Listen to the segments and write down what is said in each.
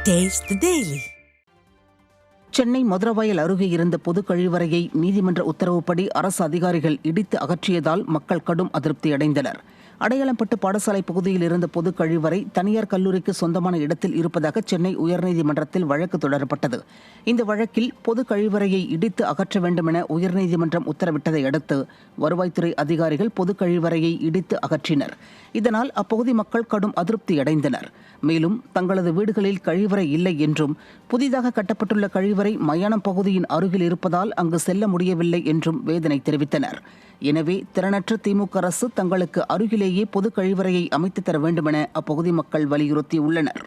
Taste the Daily. Chennai Maduravoyal அருகே இருந்த பொது கழிவறையை நீதிமன்ற உத்தரவுப்படி அரசு அதிகாரிகள் இடித்து அகற்றியதால் மக்கள் கடும் அதிருப்தி அடைந்தனர். அடையாளம்பட்டு பாடசாலை பகுதியில் இருந்த பொது கழிவறை தனியார் கல்லூரிக்கு சொந்தமான இடத்தில் இருப்பதாக சென்னை உயர்நீதிமன்றத்தில் வழக்கு தொடரப்பட்டது. இந்த வழக்கில் பொது கழிவறையை இடித்து அகற்ற வேண்டும் என உயர்நீதிமன்றம் உத்தரவிட்டதை அடுத்து வருவாய்த்துறை அதிகாரிகள் பொது கழிவறையை இடித்து அகற்றினர். இதனால் அப்பகுதி மக்கள் கடும் அதிருப்தி அடைந்தனர். மேலும் தங்களது வீடுகளில் கழிவறை இல்லை என்றும் புதிதாக கட்டப்பட்டுள்ள கழிவறை மயானம் பகுதியின் அருகில் இருப்பதால் அங்கு செல்ல முடியவில்லை என்றும் வேதனை தெரிவித்தனர். எனவே திறனற்ற திமுக அரசு தங்களுக்கு அருகிலேயே பொது கழிவறையை அமைத்து தர வேண்டுமென அப்பகுதி மக்கள் வலியுறுத்தியுள்ளனர்.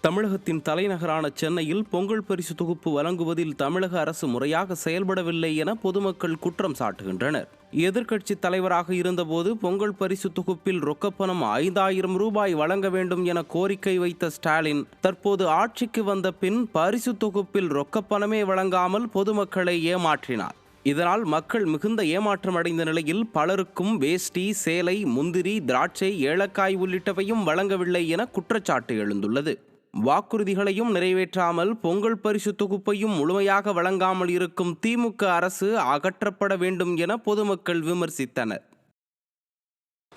தமிழகத்தின் தலைநகரான சென்னையில் பொங்கல் பரிசு தொகுப்பு வழங்குவதில் தமிழக அரசு முறையாக செயல்படவில்லை என பொதுமக்கள் குற்றம் சாட்டுகின்றனர். எதிர்க்கட்சி தலைவராக இருந்தபோது பொங்கல் பரிசு தொகுப்பில் ரொக்கப்பணம் 5000 ரூபாய் வழங்க வேண்டும் என கோரிக்கை வைத்த ஸ்டாலின் தற்போது ஆட்சிக்கு வந்த பின் பரிசு தொகுப்பில் ரொக்கப்பணமே வழங்காமல் பொதுமக்களை ஏமாற்றினார். இதனால் மக்கள் மிகுந்த ஏமாற்றம் அடைந்த நிலையில் பலருக்கும் வேஷ்டி, சேலை, முந்திரி, திராட்சை, ஏலக்காய் உள்ளிட்டவையும் வழங்கவில்லை என குற்றச்சாட்டு எழுந்துள்ளது. வாக்குறுதிகளையும் நிறைவேற்றாமல் பொங்கல் பரிசு தொகுப்பையும் முழுமையாக வழங்காமல் இருக்கும் திமுக அரசு அகற்றப்பட வேண்டும் என பொதுமக்கள் விமர்சித்தனர்.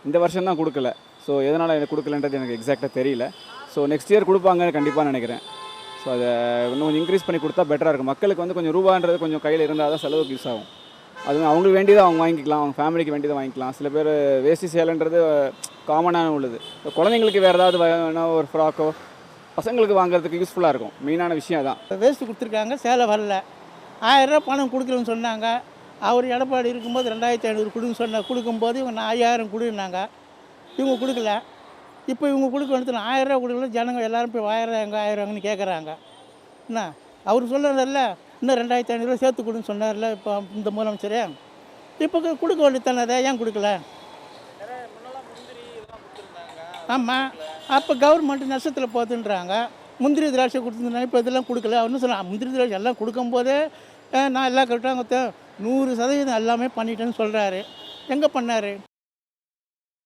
இந்த வருஷம் தான் கொடுக்கல. ஸோ எதனால் எனக்கு கொடுக்கலன்றது எனக்கு எக்ஸாக்டாக தெரியல. ஸோ நெக்ஸ்ட் இயர் கொடுப்பாங்கன்னு கண்டிப்பாக நினைக்கிறேன். ஸோ அதை இன்னும் கொஞ்சம் இன்க்ரீஸ் பண்ணி கொடுத்தா பெட்டராக இருக்கும். மக்களுக்கு கொஞ்சம் ரூபான்றது கொஞ்சம் கையில் இருந்தால் தான் செலவுக்கு யூஸ் ஆகும். அது அவங்களுக்கு வேண்டியதை அவங்க வாங்கிக்கலாம், அவங்க ஃபேமிலிக்கு வேண்டியதை வாங்கிக்கலாம். சில பேர் வேஷ்டி சேலைன்றது காமனான உள்ளது. குழந்தைங்களுக்கு வேறு ஏதாவது வேணும், ஒரு ஃப்ராக்கோ பசங்களுக்கு வாங்குறதுக்கு யூஸ்ஃபுல்லாக இருக்கும். மெயினான விஷயம் தான். வேஸ்ட்டு கொடுத்துருக்காங்க, சேலை வரல. 1000 ரூபா பணம் கொடுக்கலன்னு சொன்னாங்க. அவர் எடப்பாடி இருக்கும்போது 2500 கொடுன்னு கொடுக்கும்போது இவங்க 5000 கொடுன்னாங்க. இவங்க கொடுக்கல. இப்போ இவங்க கொடுக்க வந்து 1000 ரூபா கொடுக்கல. ஜனங்க எல்லோரும் போய் 1000 கேட்குறாங்க. என்ன அவர் சொல்லுறதில்ல, இன்னும் 2500 ரூபா சேர்த்து கொடுன்னு சொன்னார்ல இப்போ இந்த முதலமைச்சர். இப்போ கொடுக்க வேண்டியதானே, ஏன் கொடுக்கல? ஆமாம், அப்போ கவர்மெண்ட் நஷ்டத்தில் போகுதுன்றாங்க. முந்திரி திராட்சை கொடுத்துருந்தாங்க, இப்போ இதெல்லாம் கொடுக்கல. அவனு சொன்னான் முந்திரி திராட்சை எல்லாம் கொடுக்கும்போதே நான் எல்லாம் கரெக்டாக 100% எல்லாமே பண்ணிட்டேன்னு சொல்கிறாரு. எங்கே பண்ணார்?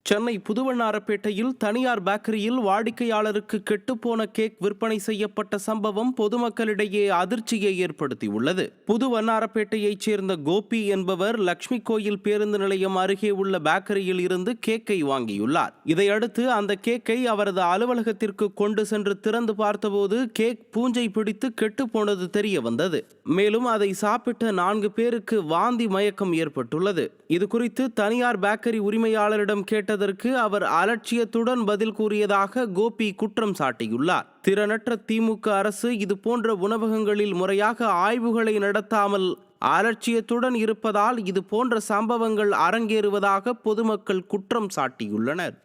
சென்னை புதுவண்ணாரப்பேட்டையில் தனியார் பேக்கரியில் வாடிக்கையாளருக்கு கெட்டுப்போன கேக் விற்பனை செய்யப்பட்ட சம்பவம் பொதுமக்களிடையே அதிர்ச்சியை ஏற்படுத்தியுள்ளது. புதுவண்ணாரப்பேட்டையைச் சேர்ந்த கோபி என்பவர் லட்சுமி கோயில் பேருந்து நிலையம் அருகே உள்ள பேக்கரியில் இருந்து கேக்கை வாங்கியுள்ளார். இதையடுத்து அந்த கேக்கை அவரது அலுவலகத்திற்கு கொண்டு சென்று திறந்து பார்த்தபோது கேக் பூஞ்சை பிடித்து கெட்டுப்போனது தெரிய வந்தது. மேலும் அதை சாப்பிட்ட 4 பேருக்கு வாந்தி மயக்கம் ஏற்பட்டுள்ளது. இதுகுறித்து தனியார் பேக்கரி உரிமையாளரிடம் கேட்டதற்கு அவர் அலட்சியத்துடன் பதில் கூறியதாக கோபி குற்றம் சாட்டியுள்ளார். திறனற்ற திமுக அரசு இதுபோன்ற உணவகங்களில் முறையாக ஆய்வுகளை நடத்தாமல் அலட்சியத்துடன் இருப்பதால் இதுபோன்ற சம்பவங்கள் அரங்கேறுவதாக பொதுமக்கள் குற்றம் சாட்டியுள்ளனர்.